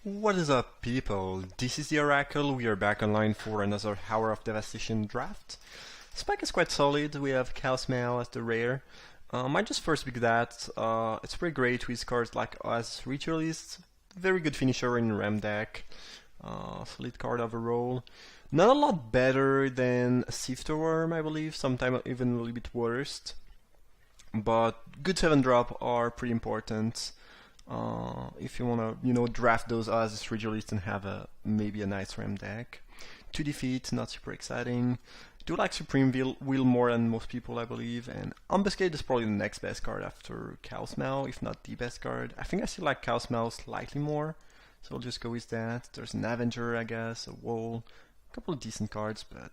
What is up, people? This is the Oracle. We are back online for another hour of Devastation draft. Spec is quite solid. We have Chaos Mail as the rare. I just first pick that. It's pretty great with cards like as Ritualist. Very good finisher in Ram deck. Solid card overall. Not a lot better than a Sifter Worm, I believe. Sometimes even a little bit worse. But good 7-drop are pretty important. If you wanna, draft those as Ritualist and have maybe a nice Ram deck. 2 defeat, not super exciting. Do like Supreme Will more than most people, I believe, and Ambuscade is probably the next best card after Chaos Mail, if not the best card. I think I still like Chaos Mail slightly more, so I'll just go with that. There's an Avenger, I guess, a Wall, a couple of decent cards, but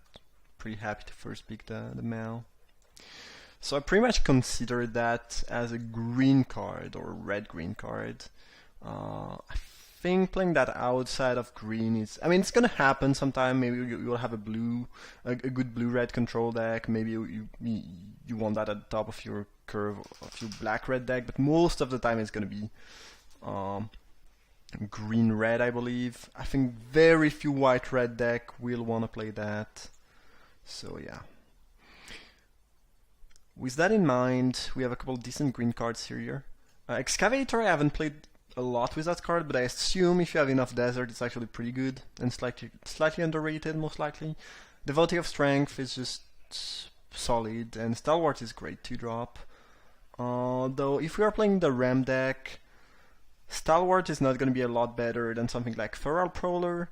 pretty happy to first pick the Mail. So I pretty much consider that as a green card or red-green card. I think playing that outside of green is, it's gonna happen sometime. Maybe you'll have a good blue-red control deck. Maybe you want that at the top of your curve of your black-red deck, but most of the time it's gonna be green-red, I believe. I think very few white-red deck will wanna play that. So yeah. With that in mind, we have a couple decent green cards here. Excavator, I haven't played a lot with that card, but I assume if you have enough desert, it's actually pretty good and slightly underrated, most likely. Devotee of Strength is just solid, and Stalwart is great to drop. Though, if we are playing the Ram deck, Stalwart is not going to be a lot better than something like Feral Prowler,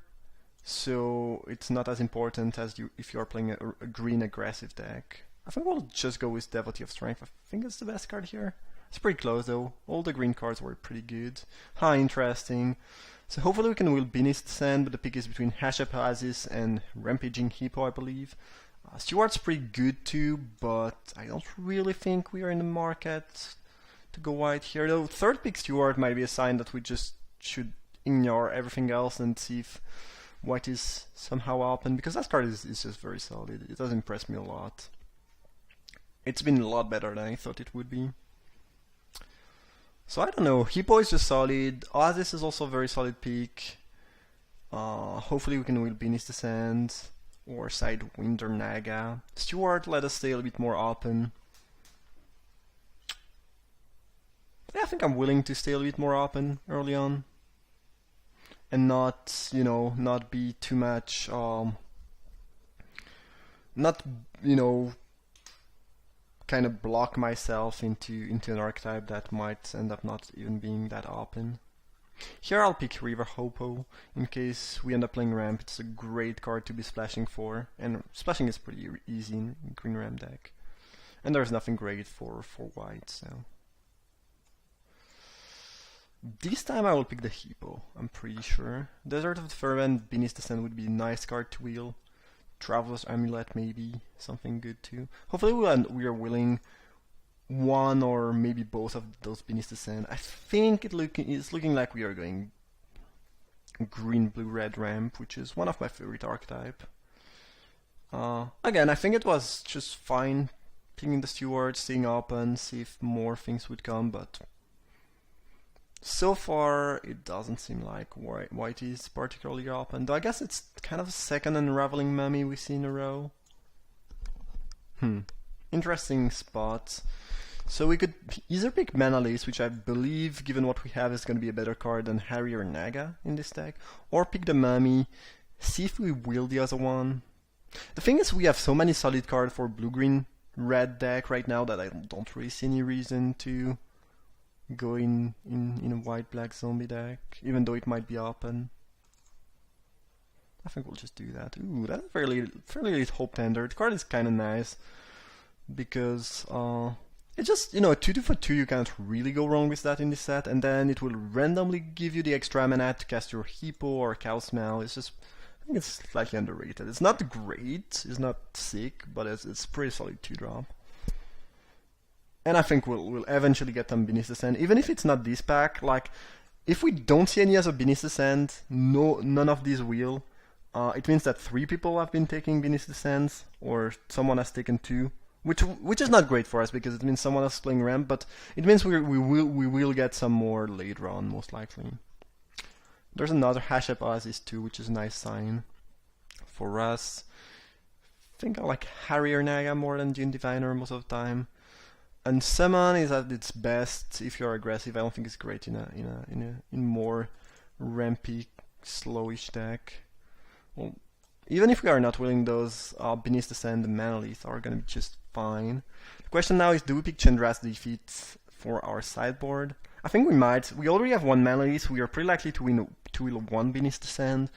so it's not as important as if you are playing a green aggressive deck. I think we'll just go with Devotee of Strength. I think it's the best card here. It's pretty close though. All the green cards were pretty good. Interesting. So hopefully we can will Beneath Descent, but the pick is between Hashep Oasis and Rampaging Hippo, I believe. Steward's pretty good too, but I don't really think we are in the market to go white here. Though third pick Steward might be a sign that we just should ignore everything else and see if white is somehow open, because that card is just very solid. It does impress me a lot. It's been a lot better than I thought it would be. So I don't know, Hippo is just solid, Oasis is also a very solid pick. Hopefully we can will Beneath Descent, or Sidewind or Naga. Steward let us stay a little bit more open. Yeah, I think I'm willing to stay a little bit more open early on. And not, not be too much, kind of block myself into an archetype that might end up not even being that open. Here I'll pick River Hopo in case we end up playing ramp. It's a great card to be splashing for, and splashing is pretty easy in green ramp deck. And there's nothing great for white, so. This time I will pick the Hippo, I'm pretty sure. Desert of the Fervent, Beneath Descent would be a nice card to wheel. Traveler's Amulet maybe, something good too. Hopefully we are willing one or maybe both of those Beneath Descent. I think it's looking like we are going green, blue, red ramp, which is one of my favorite archetype. Again, I think it was just fine picking the Steward, staying open, see if more things would come, but so far, it doesn't seem like white is particularly open, though I guess it's kind of a second Unraveling Mummy we see in a row. Interesting spot. So we could either pick Manalase, which I believe, given what we have, is going to be a better card than Harry or Naga in this deck, or pick the Mummy, see if we will the other one. The thing is, we have so many solid cards for blue-green red deck right now that I don't really see any reason to go in a white-black zombie deck, even though it might be open. I think we'll just do that. Ooh, that's a fairly late Hope Tender. The card is kind of nice because it's just, 2 for 2, you can't really go wrong with that in this set, and then it will randomly give you the extra mana to cast your Hippo or Chaos Mail. It's just, I think it's slightly underrated. It's not great, it's not sick, but it's pretty solid 2-drop. And I think we'll eventually get them Beneath Descent, even if it's not this pack. Like, if we don't see any other Beneath Descent, none of these will. It means that 3 people have been taking Beneath Descent, or someone has taken 2, which is not great for us because it means someone else is playing ramp. But it means we will get some more later on, most likely. There's another Hashep Oasis too, which is a nice sign for us. I think I like Harrier Naga more than Dune Diviner most of the time. And Summon is at its best if you're aggressive. I don't think it's great in more rampy, slowish deck. Well, even if we are not willing, those Beneath the Sand and Manalith are gonna be just fine. The question now is, do we pick Chandra's Defeat for our sideboard? I think we might. We already have one Manalith. We are pretty likely to win one Beneath the Sand.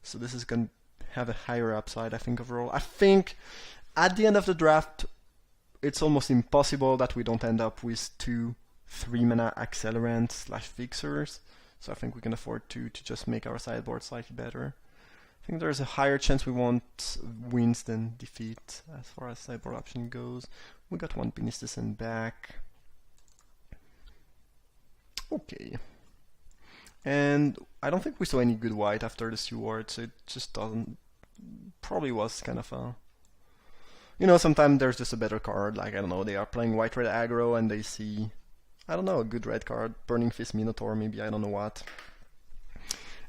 So this is gonna have a higher upside, I think, overall. I think at the end of the draft, it's almost impossible that we don't end up with 2 3-mana accelerants / fixers. So I think we can afford to just make our sideboard slightly better. I think there's a higher chance we want wins than defeat as far as sideboard option goes. We got one Beneath the Sand back. Okay. And I don't think we saw any good white after the Steward, so it just doesn't... Probably was kind of a... You know, sometimes there's just a better card, like, I don't know, they are playing white-red aggro and they see, I don't know, a good red card, Burning Fist Minotaur maybe, I don't know what.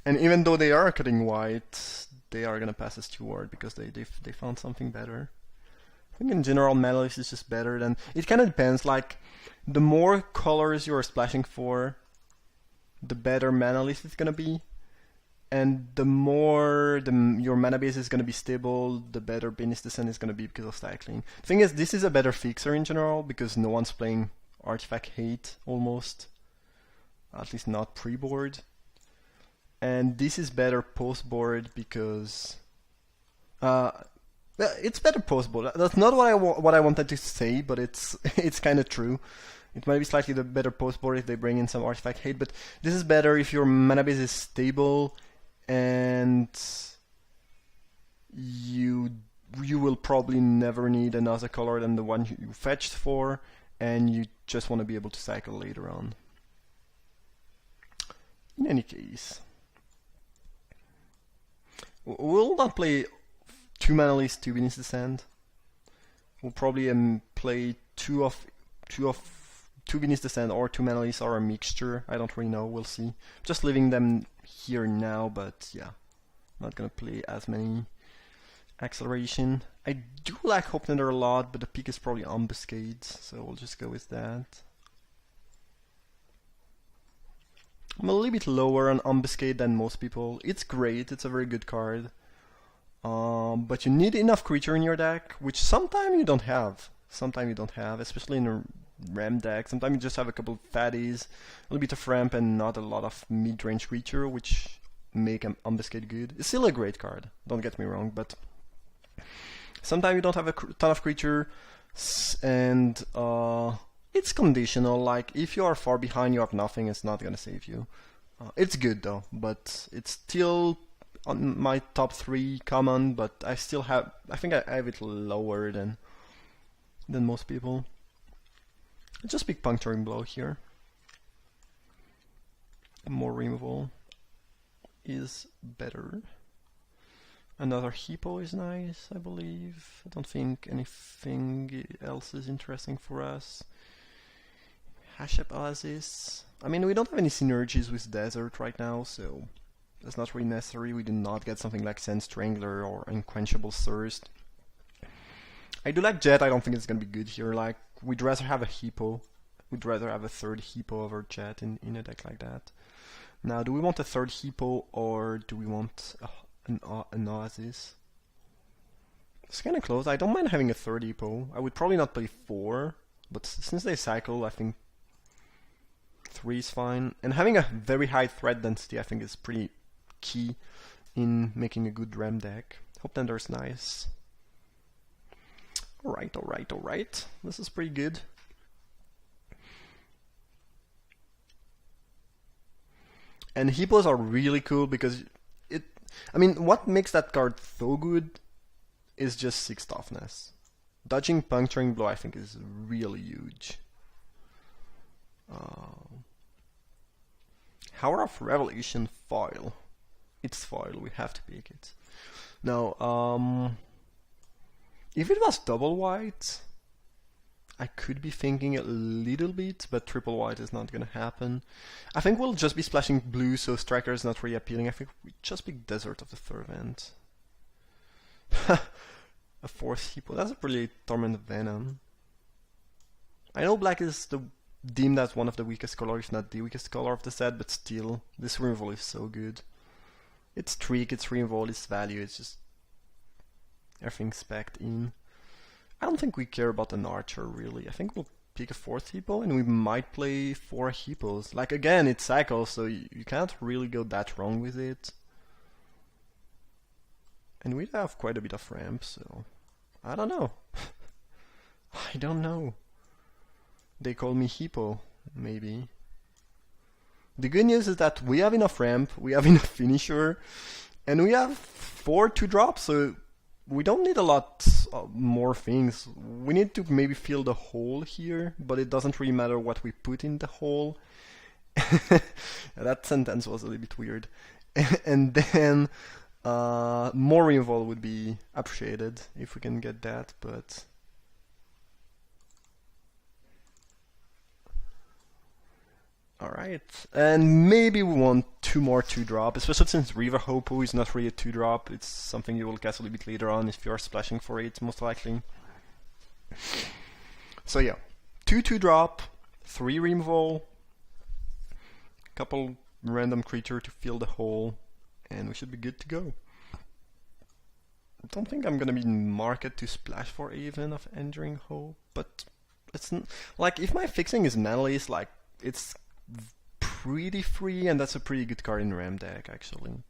And even though they are cutting white, they are gonna pass a Steward because they found something better. I think in general Manalith is just better than... It kind of depends, like, the more colors you are splashing for, the better Manalith is gonna be. And the more your mana base is going to be stable, the better Beneath the Sand is going to be because of cycling. The thing is, this is a better fixer in general because no one's playing Artifact Hate almost. At least not pre-board. And this is better post-board because... it's better post-board. That's not what I wanted to say, but it's kind of true. It might be slightly the better post-board if they bring in some Artifact Hate, but this is better if your mana base is stable and you will probably never need another color than the one you fetched for, and you just want to be able to cycle later on. In any case, we'll not play 2 Manaliths, 2 Beneath the Sand. We'll probably play two Beneath the Sand or 2 Manaliths or a mixture. I don't really know, we'll see. Just leaving them here now, but yeah, not gonna play as many acceleration. I do like Hope Nether a lot, but the pick is probably Ambuscade, so we'll just go with that. I'm a little bit lower on Ambuscade than most people. It's great, it's a very good card. But you need enough creature in your deck, which sometimes you don't have. Sometimes you don't have, especially in a Ram deck. Sometimes you just have a couple of fatties, a little bit of ramp, and not a lot of mid-range creature, which make Ambuscade good. It's still a great card, don't get me wrong, but sometimes you don't have a ton of creature, and it's conditional. Like, if you are far behind, you have nothing, it's not gonna save you. It's good though, but it's still on my top 3 common, but I still have, I think I have it lower than most people. Just pick Puncturing Blow here. More removal is better. Another Hippo is nice, I believe. I don't think anything else is interesting for us. Hashep Oasis. I mean, we don't have any synergies with Desert right now, so that's not really necessary. We do not get something like Sand Strangler or Unquenchable Thirst. I do like Jet, I don't think it's gonna be good here. Like, we'd rather have a Hippo. We'd rather have a 3rd Hippo over Jet in a deck like that. Now, do we want a 3rd Hippo or do we want an Oasis? It's kinda close. I don't mind having a 3rd Hippo. I would probably not play 4, but since they cycle, I think 3 is fine. And having a very high threat density, I think, is pretty key in making a good Ram deck. Hope Tender's nice. Alright. This is pretty good. And Hippos are really cool because I mean, what makes that card so good is just 6 toughness. Dodging Puncturing Blow, I think, is really huge. Hour of Revelation foil. It's foil, we have to pick it. Now, if it was double white, I could be thinking a little bit, but triple white is not gonna happen. I think we'll just be splashing blue, so striker is not really appealing. I think we just pick Desert of the Fervent. A fourth Hippo. That's a pretty Torment Venom. I know black is deemed as one of the weakest colors, if not the weakest color of the set, but still, this removal is so good. Its trick, its removal, its value, it's just everything's packed in. I don't think we care about an archer really. I think we'll pick a fourth Hippo and we might play 4 Hippos. Like again, it's cycle, so you can't really go that wrong with it. And we have quite a bit of ramp, so I don't know. I don't know. They call me Hippo, maybe. The good news is that we have enough ramp, we have enough finisher, and we have 4 2-drops, so we don't need a lot more things. We need to maybe fill the hole here, but it doesn't really matter what we put in the hole. That sentence was a little bit weird. And then more removal would be appreciated if we can get that, but alright, and maybe we want 2 more 2-drop, especially since River Hopu is not really a 2-drop. It's something you will cast a little bit later on if you are splashing for it, most likely. So yeah, 2 2-drop, 3 removal, couple random creature to fill the hole, and we should be good to go. I don't think I'm gonna be in market to splash for Haven of Enduring Hope, but it's like if my fixing is Manalise, like it's pretty free, and that's a pretty good card in Ram deck, actually.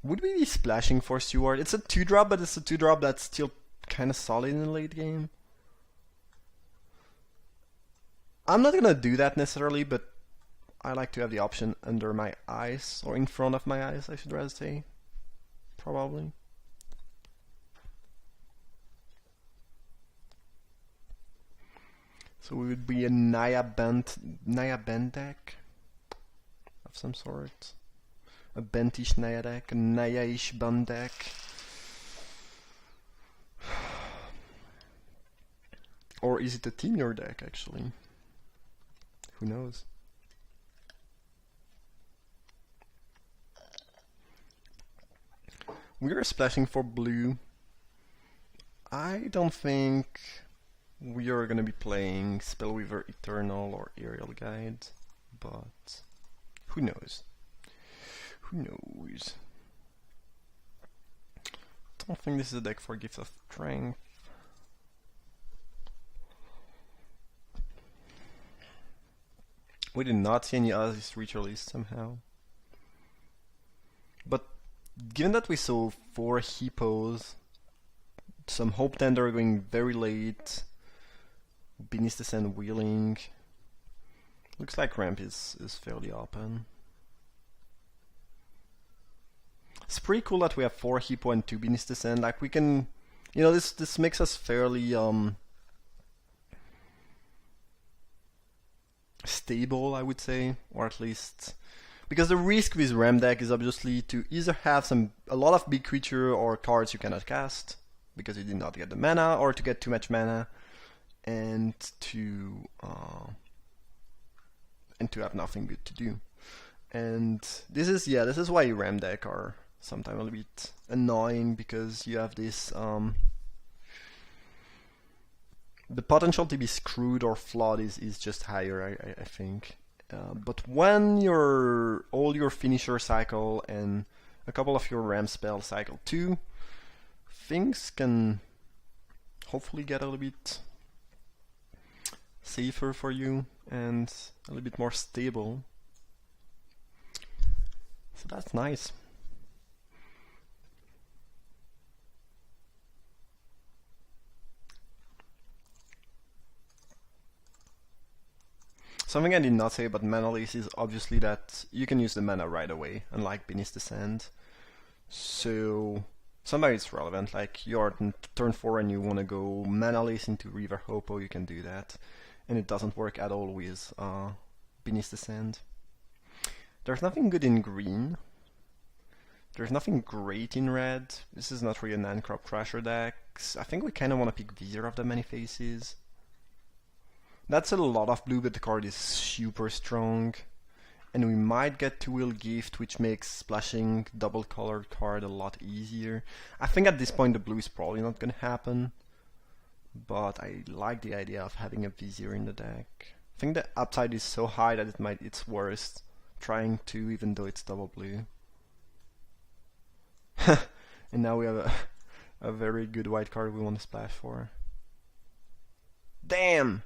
Would we be splashing for Steward? It's a 2-drop, but it's a 2-drop that's still kind of solid in the late game. I'm not gonna do that necessarily, but I like to have the option under my eyes, or in front of my eyes, I should rather say. Probably. So we would be a Naya Bent deck of some sort. A Bentish Naya deck, a Naya-ish Bent deck. Or is it a Teamure deck actually? Who knows? We are splashing for blue. I don't think we are gonna be playing Spellweaver Eternal or Aerial Guide, but who knows? Who knows? Don't think this is a deck for Gifts of Strength. We did not see any Oasis Ritualist somehow. But given that we saw 4 Hippos, some Hope Tender going very late, Beneath the Sand wheeling, looks like ramp is fairly open. It's pretty cool that we have 4 Hippo and 2 Beneath the Sand. Like we can, you know, this makes us fairly stable, I would say, or at least because the risk with Ram deck is obviously to either have a lot of big creature or cards you cannot cast because you did not get the mana, or to get too much mana and to have nothing good to do. And this is why Ram deck are sometimes a little bit annoying, because you have this the potential to be screwed or flawed is just higher, I think. But when all your finisher cycle and a couple of your Ram spell cycle too, things can hopefully get a little bit safer for you and a little bit more stable. So that's nice. Something I did not say about Manalise is obviously that you can use the mana right away, unlike Beneath the Sand. So sometimes it's relevant, like you're on turn 4 and you want to go Manalise into River Hopo, you can do that. And it doesn't work at all with Beneath the Sand. There's nothing good in green. There's nothing great in red. This is not really a 9-crop Crusher deck. I think we kind of want to pick Vizier of the Many Faces. That's a lot of blue, but the card is super strong. And we might get Two-Wheel Gift, which makes splashing double colored card a lot easier. I think at this point the blue is probably not gonna happen. But I like the idea of having a Vizier in the deck. I think the upside is so high that it's worth trying to, even though it's double blue. And now we have a very good white card we want to splash for. Damn!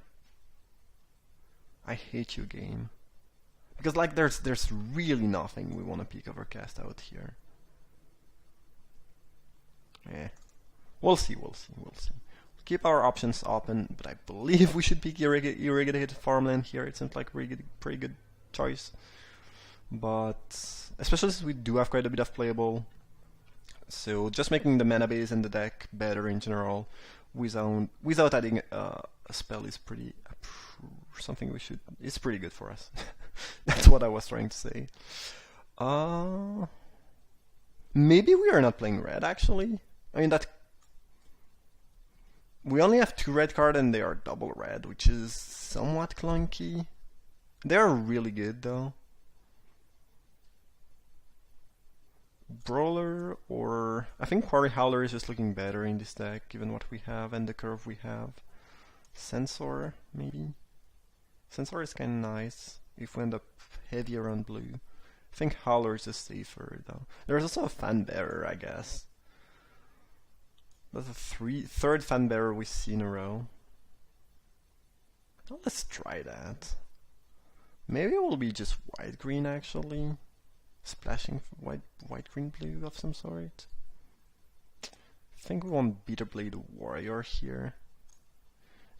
I hate you, game. Because like there's really nothing we want to peek overcast out here. Eh. We'll see. Keep our options open, but I believe we should pick irrigated farmland here. It seems like a pretty good choice. But especially since we do have quite a bit of playable, so just making the mana base and the deck better in general, without adding a spell is pretty something we should. It's pretty good for us. That's what I was trying to say. Maybe we are not playing red actually. I mean that. We only have 2 red cards and they are double red, which is somewhat clunky. They are really good though. Brawler or... I think Quarry Howler is just looking better in this deck given what we have and the curve we have. Censor, maybe? Censor is kinda nice if we end up heavier on blue. I think Howler is just safer though. There's also a Fan Bearer, I guess. That's the third Fan Bearer we see in a row. Well, let's try that. Maybe it will be just white-green actually. Splashing white-green blue of some sort. I think we want Bitterblade Warrior here.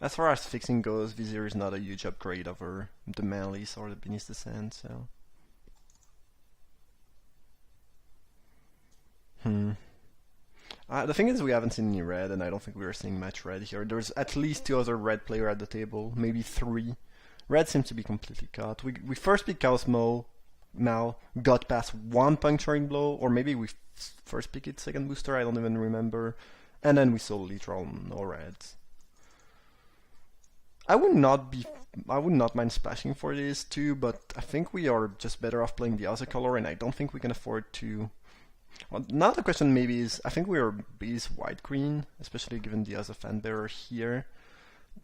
As far as fixing goes, Vizier is not a huge upgrade over the Malice or the Beneath the Sand, so... The thing is we haven't seen any red, and I don't think we are seeing much red here. There's at least 2 other red players at the table, maybe 3. Red seems to be completely cut. We first picked Cosmo, now got past 1 Puncturing Blow, or maybe we first picked it second booster, I don't even remember. And then we saw literal no reds. I would not mind splashing for this too, but I think we are just better off playing the other color, and I don't think we can afford to... Well, now the question maybe is, I think we are base white-green, especially given the other Fan Bearer here.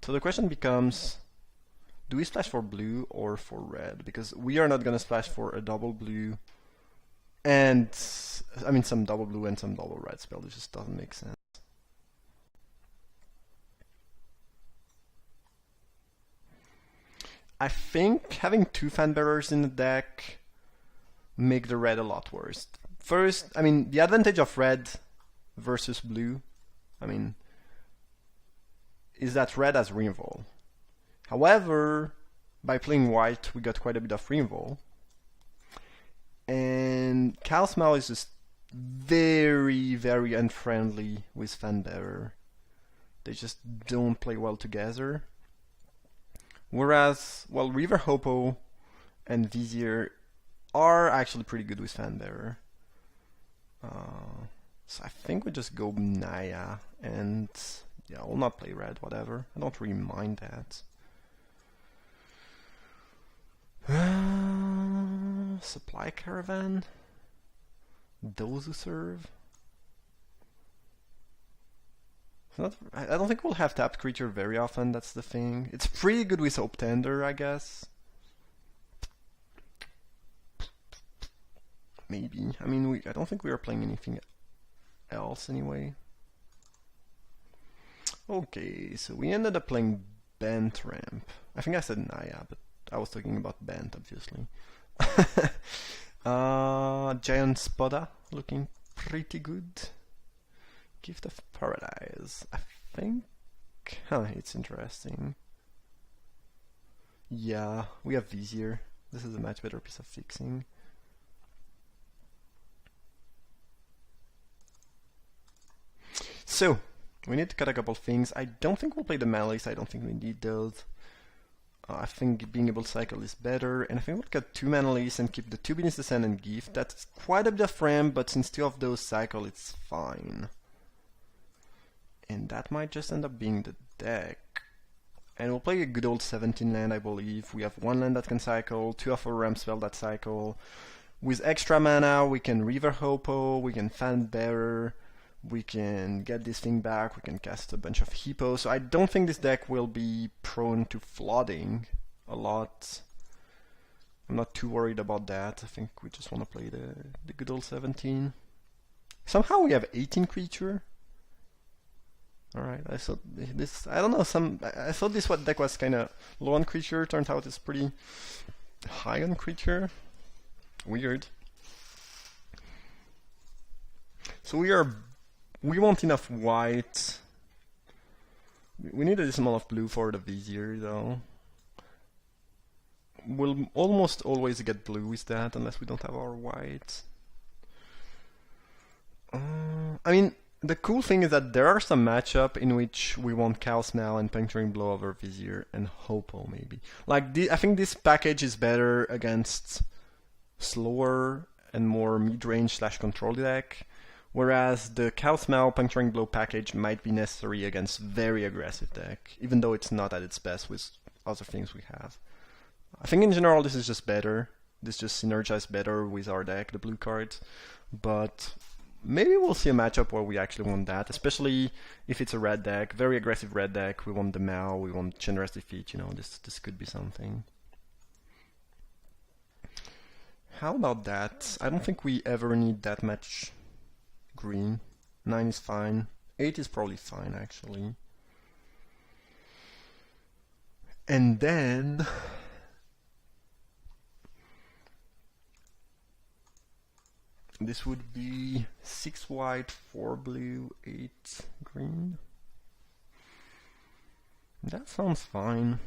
So the question becomes, do we splash for blue or for red? Because we are not gonna splash for a double blue and, I mean some double blue and some double red spell, it just doesn't make sense. I think having 2 Fan Bearers in the deck make the red a lot worse. First, I mean, the advantage of red versus blue, I mean, is that red has Reinvol. However, by playing white, we got quite a bit of Reinvol. And Chaos Maul is just very, very unfriendly with Fan Bearer. They just don't play well together. Whereas, well, River Hopo and Vizier are actually pretty good with Fan Bearer. So I think we just go Naya, and yeah, we'll not play red, whatever. I don't really mind that. Supply Caravan? Those who serve? I don't think we'll have tapped creature very often, that's the thing. It's pretty good with Hope Tender, I guess. Maybe. I mean, I don't think we are playing anything else anyway. Okay, so we ended up playing Bent Ramp. I think I said Naya, but I was talking about Bent, obviously. Giant Spada, looking pretty good. Gift of Paradise. I think... it's interesting. Yeah, we have Vizier. This is a much better piece of fixing. So, we need to cut a couple things. I don't think we'll play the Malice, I don't think we need those. I think being able to cycle is better, and I think we'll cut 2 Malice and keep the 2 Beneath the Sand and Gift. That's quite a bit of RAM, but since 2 of those cycle, it's fine. And that might just end up being the deck. And we'll play a good old 17 land, I believe. We have 1 land that can cycle, 2 of our ramp spell that cycle. With extra mana, we can River Hopo, we can Fan Bearer, we can get this thing back, we can cast a bunch of Hippo. So I don't think this deck will be prone to flooding a lot. I'm not too worried about that. I think we just want to play the good old 17. Somehow we have 18 creature. Alright, I thought this, I don't know, I thought this deck was kind of low on creature. Turns out it's pretty high on creature. Weird. So we want enough white. We need a decent amount of blue for the Vizier though. We'll almost always get blue with that unless we don't have our white. I mean, the cool thing is that there are some matchup in which we want Cow Smell and Puncturing Blow over Vizier and Hopo maybe. Like I think this package is better against slower and more mid-range / control deck, whereas the Cow Smell Puncturing Blow package might be necessary against very aggressive deck, even though it's not at its best with other things we have. I think in general this is just better. This just synergizes better with our deck, the blue cards, but maybe we'll see a matchup where we actually want that, especially if it's a red deck, very aggressive red deck. We want the Mao, we want Generous Defeat, you know, this could be something. How about that? I don't think we ever need that much green. 9 is fine. 8 is probably fine, actually. And then this would be 6 white, 4 blue, 8 green. That sounds fine.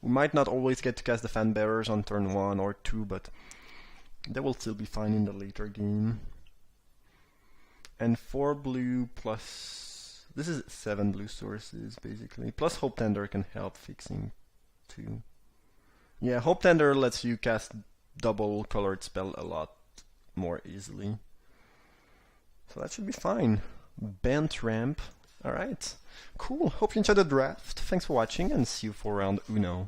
We might not always get to cast the Fan Bearers on turn 1 or 2, but they will still be fine in the later game. And 4 blue plus... this is 7 blue sources, basically. Plus Hope Tender can help fixing too. Yeah, Hope Tender lets you cast double colored spell a lot more easily. So that should be fine. Bent ramp. Alright. Cool. Hope you enjoyed the draft. Thanks for watching and see you for round uno.